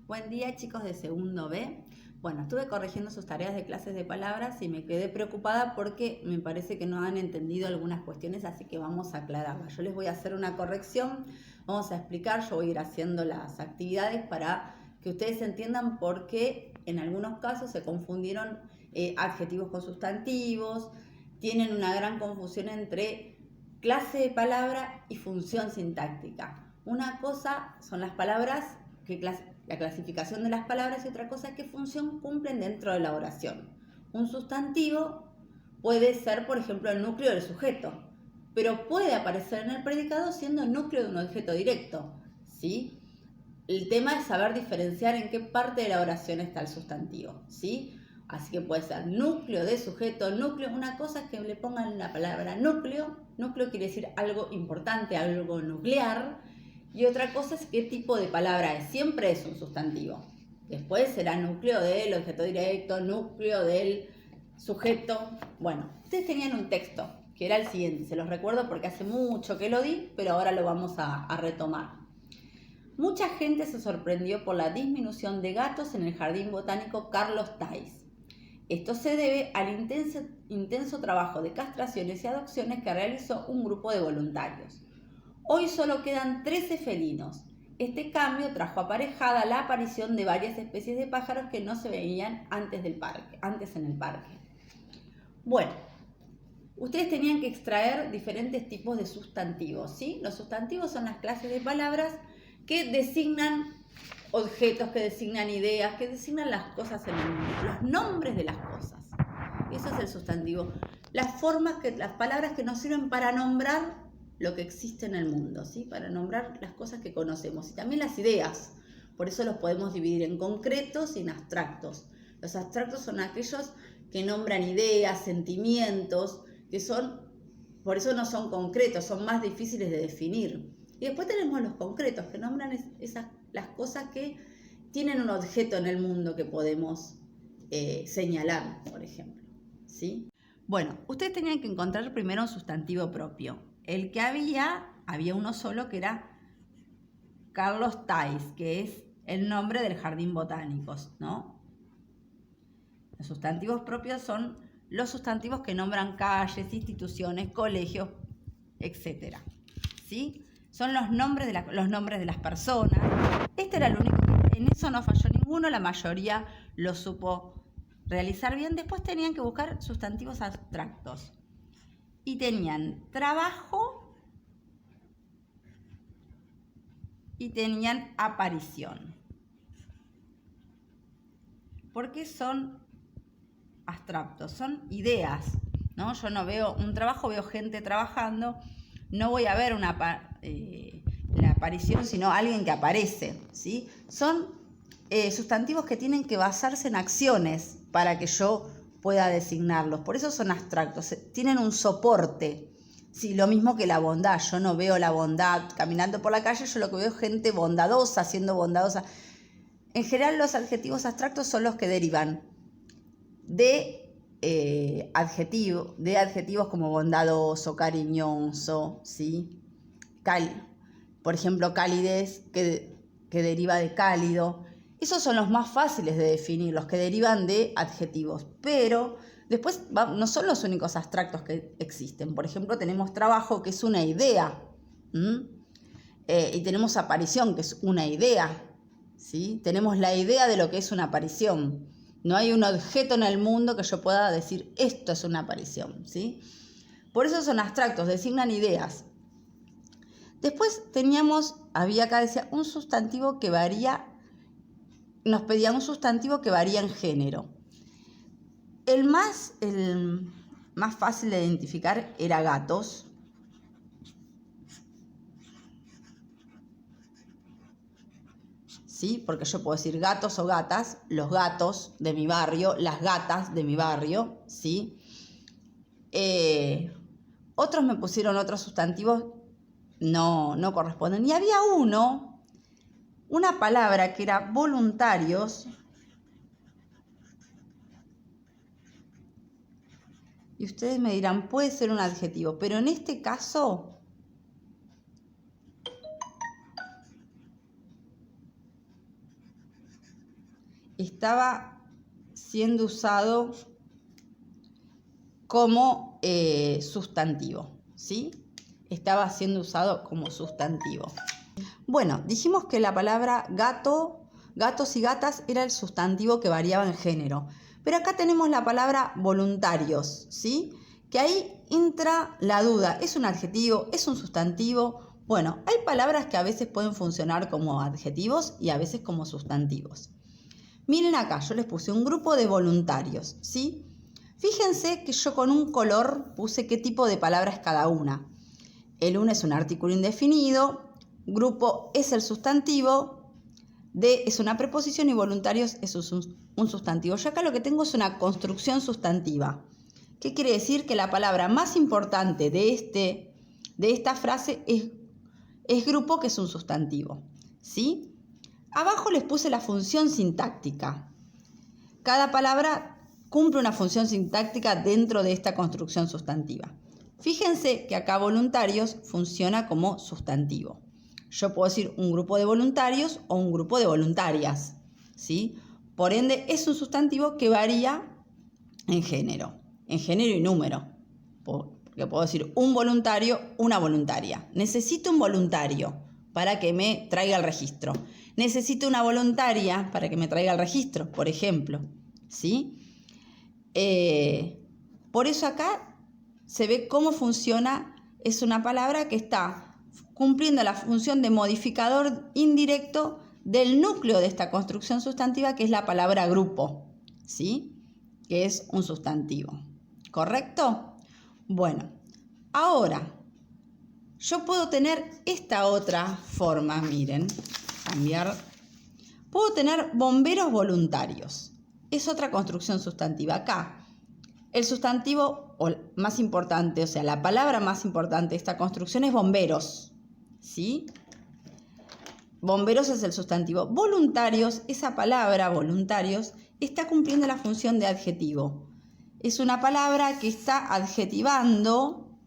Buen día, chicos de segundo B. Bueno, estuve corrigiendo sus tareas de clases de palabras y me quedé preocupada porque me parece que no han entendido algunas cuestiones, así que vamos a aclararlas. Yo les voy a hacer una corrección, vamos a explicar, yo voy a ir haciendo las actividades para que ustedes entiendan por qué en algunos casos se confundieron adjetivos con sustantivos, tienen una gran confusión entre clase de palabra y función sintáctica. Una cosa son las palabras, la clasificación de las palabras, y otra cosa es qué función cumplen dentro de la oración. Un sustantivo puede ser, por ejemplo, el núcleo del sujeto, pero puede aparecer en el predicado siendo el núcleo de un objeto directo, ¿sí? El tema es saber diferenciar en qué parte de la oración está el sustantivo, ¿sí? Así que puede ser núcleo de sujeto, núcleo. Una cosa es que le pongan la palabra núcleo. Núcleo quiere decir algo importante, algo nuclear. Y otra cosa es qué tipo de palabra es. Siempre es un sustantivo. Después será núcleo del objeto directo, núcleo del sujeto. Bueno, ustedes tenían un texto que era el siguiente. Se los recuerdo porque hace mucho que lo di, pero ahora lo vamos a retomar. Mucha gente se sorprendió por la disminución de gatos en el jardín botánico Carlos Thais. Esto se debe al intenso trabajo de castraciones y adopciones que realizó un grupo de voluntarios. Hoy solo quedan 13 felinos. Este cambio trajo aparejada la aparición de varias especies de pájaros que no se veían antes en el parque. Bueno, ustedes tenían que extraer diferentes tipos de sustantivos, ¿sí? Los sustantivos son las clases de palabras que designan objetos, que designan ideas, que designan las cosas en el mundo, los nombres de las cosas. Eso es el sustantivo. Las palabras que nos sirven para nombrar lo que existe en el mundo, ¿sí? Para nombrar las cosas que conocemos. Y también las ideas. Por eso los podemos dividir en concretos y en abstractos. Los abstractos son aquellos que nombran ideas, sentimientos, por eso no son concretos, son más difíciles de definir. Y después tenemos los concretos, que nombran las cosas que tienen un objeto en el mundo que podemos señalar, por ejemplo, ¿sí? Bueno, ustedes tenían que encontrar primero un sustantivo propio. El que había uno solo, que era Carlos Thais, que es el nombre del jardín botánico, ¿no? Los sustantivos propios son los sustantivos que nombran calles, instituciones, colegios, etc. ¿Sí? Son los nombres de las personas. Este era el único, en eso no falló ninguno, la mayoría lo supo realizar bien. Después tenían que buscar sustantivos abstractos. Y tenían trabajo y tenían aparición. ¿Por qué son abstractos? Son ideas, ¿no? Yo no veo un trabajo, veo gente trabajando. No voy a ver la aparición, sino alguien que aparece, ¿sí? Son sustantivos que tienen que basarse en acciones para que yo pueda designarlos. Por eso son abstractos, tienen un soporte. Sí, lo mismo que la bondad. Yo no veo la bondad caminando por la calle, yo lo que veo es gente bondadosa, siendo bondadosa. En general, los adjetivos abstractos son los que derivan de adjetivos como bondadoso, cariñoso, ¿sí? Por ejemplo, calidez, que deriva de cálido. Esos son los más fáciles de definir, los que derivan de adjetivos. Pero después no son los únicos abstractos que existen. Por ejemplo, tenemos trabajo, que es una idea. Y tenemos aparición, que es una idea. ¿Sí? Tenemos la idea de lo que es una aparición. No hay un objeto en el mundo que yo pueda decir, esto es una aparición, ¿sí? Por eso son abstractos, designan ideas. Después había acá, decía, un sustantivo que varía, nos pedían un sustantivo que varía en género. El más fácil de identificar era gatos. ¿Sí? Porque yo puedo decir gatos o gatas, los gatos de mi barrio, las gatas de mi barrio, ¿sí? Otros me pusieron otros sustantivos, no corresponden. Y había una palabra que era voluntarios, y ustedes me dirán, puede ser un adjetivo, pero en este caso estaba siendo usado como sustantivo, ¿sí? Estaba siendo usado como sustantivo. Bueno, dijimos que la palabra gato, gatos y gatas era el sustantivo que variaba en género. Pero acá tenemos la palabra voluntarios, ¿sí? Que ahí entra la duda. ¿Es un adjetivo? ¿Es un sustantivo? Bueno, hay palabras que a veces pueden funcionar como adjetivos y a veces como sustantivos. Miren acá, yo les puse un grupo de voluntarios, ¿sí? Fíjense que yo con un color puse qué tipo de palabra es cada una. El uno es un artículo indefinido, grupo es el sustantivo, de es una preposición y voluntarios es un sustantivo. Yo acá lo que tengo es una construcción sustantiva. ¿Qué quiere decir? Que la palabra más importante de esta frase es grupo, que es un sustantivo, ¿sí? Abajo les puse la función sintáctica. Cada palabra cumple una función sintáctica dentro de esta construcción sustantiva. Fíjense que acá voluntarios funciona como sustantivo. Yo puedo decir un grupo de voluntarios o un grupo de voluntarias, ¿sí? Por ende, es un sustantivo que varía en género y número. Porque puedo decir un voluntario, una voluntaria. Necesito un voluntario para que me traiga el registro. Necesito una voluntaria para que me traiga el registro, por ejemplo, ¿sí? Por eso acá se ve cómo funciona. Es una palabra que está cumpliendo la función de modificador indirecto del núcleo de esta construcción sustantiva, que es la palabra grupo, ¿sí? Que es un sustantivo. ¿Correcto? Bueno, ahora yo puedo tener esta otra forma, miren, cambiar. Puedo tener bomberos voluntarios. Es otra construcción sustantiva. Acá, el sustantivo más importante, o sea, la palabra más importante de esta construcción es bomberos, ¿sí? Bomberos es el sustantivo. Voluntarios, esa palabra voluntarios, está cumpliendo la función de adjetivo. Es una palabra que está adjetivando,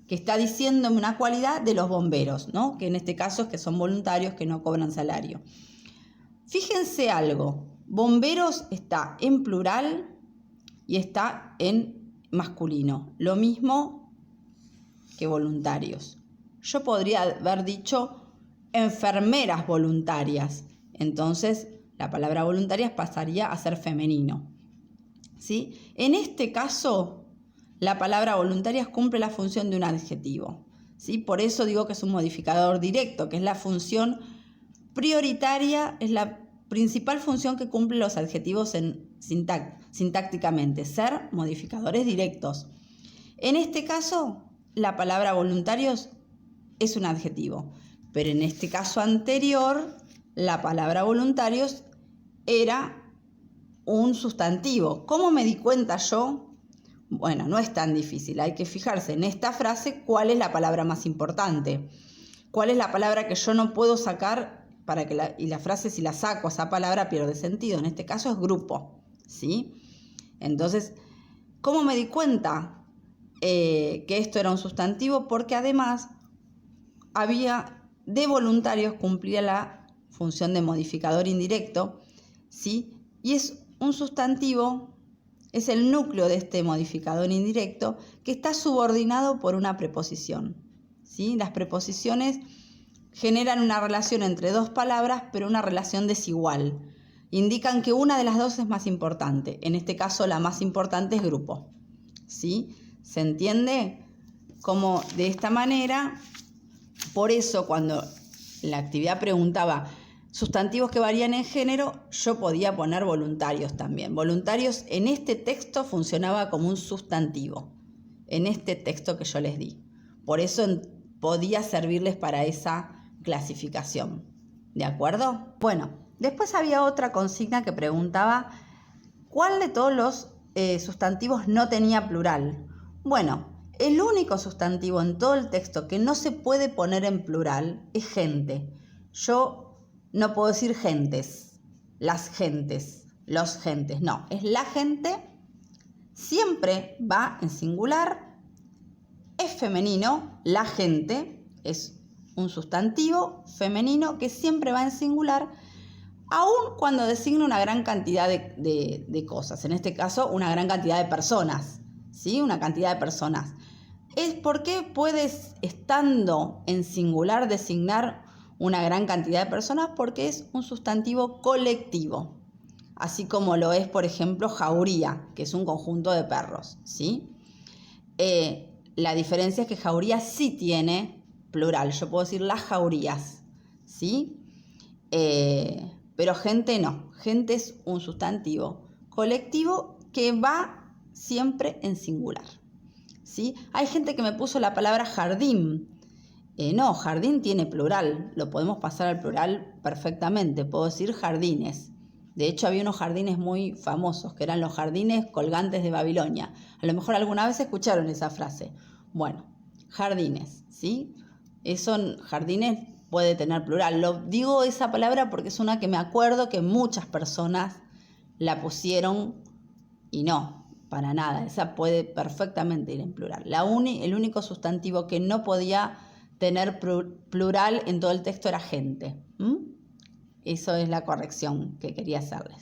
que está diciéndome una cualidad de los bomberos, ¿no? Que en este caso es que son voluntarios, que no cobran salario. Fíjense algo, bomberos está en plural y está en masculino, lo mismo que voluntarios. Yo podría haber dicho enfermeras voluntarias, entonces la palabra voluntarias pasaría a ser femenino, ¿sí? En este caso, la palabra voluntarias cumple la función de un adjetivo, ¿sí? Por eso digo que es un modificador directo, que es la función prioritaria, es la principal función que cumplen los adjetivos sintácticamente, ser modificadores directos. En este caso, la palabra voluntarios es un adjetivo, pero en este caso anterior, la palabra voluntarios era un sustantivo. ¿Cómo me di cuenta yo? Bueno, no es tan difícil, hay que fijarse en esta frase cuál es la palabra más importante, cuál es la palabra que yo no puedo sacar para que y la frase, si la saco esa palabra, pierde sentido. En este caso es grupo, ¿sí? Entonces, ¿cómo me di cuenta que esto era un sustantivo? Porque además había de voluntarios, cumplía la función de modificador indirecto, ¿sí? Y es un sustantivo, es el núcleo de este modificador indirecto que está subordinado por una preposición, ¿sí? Las preposiciones generan una relación entre dos palabras, pero una relación desigual. Indican que una de las dos es más importante. En este caso, la más importante es grupo, ¿sí? ¿Se entiende? Como de esta manera, por eso cuando la actividad preguntaba sustantivos que varían en género, yo podía poner voluntarios también. Voluntarios en este texto funcionaba como un sustantivo, en este texto que yo les di. Por eso podía servirles para esa clasificación. ¿De acuerdo? Bueno, después había otra consigna que preguntaba ¿cuál de todos los sustantivos no tenía plural? Bueno, el único sustantivo en todo el texto que no se puede poner en plural es gente. Yo no puedo decir gentes, las gentes, los gentes, no, es la gente, siempre va en singular, es femenino, la gente es un sustantivo femenino que siempre va en singular, aun cuando designa una gran cantidad de cosas, en este caso una gran cantidad de personas, ¿sí? Una cantidad de personas. ¿Por qué puedes, estando en singular, designar una gran cantidad de personas? Porque es un sustantivo colectivo, así como lo es, por ejemplo, jauría, que es un conjunto de perros, ¿sí? La diferencia es que jauría sí tiene plural. Yo puedo decir las jaurías, ¿sí? Pero gente no. Gente es un sustantivo colectivo que va siempre en singular, ¿sí? Hay gente que me puso la palabra jardín. No, jardín tiene plural. Lo podemos pasar al plural perfectamente. Puedo decir jardines. De hecho, había unos jardines muy famosos, que eran los jardines colgantes de Babilonia. A lo mejor alguna vez escucharon esa frase. Bueno, jardines, ¿sí? Jardines puede tener plural. Digo esa palabra porque es una que me acuerdo que muchas personas la pusieron y no, para nada. Esa puede perfectamente ir en plural. El único sustantivo que no podía tener plural en todo el texto era gente. Eso es la corrección que quería hacerles.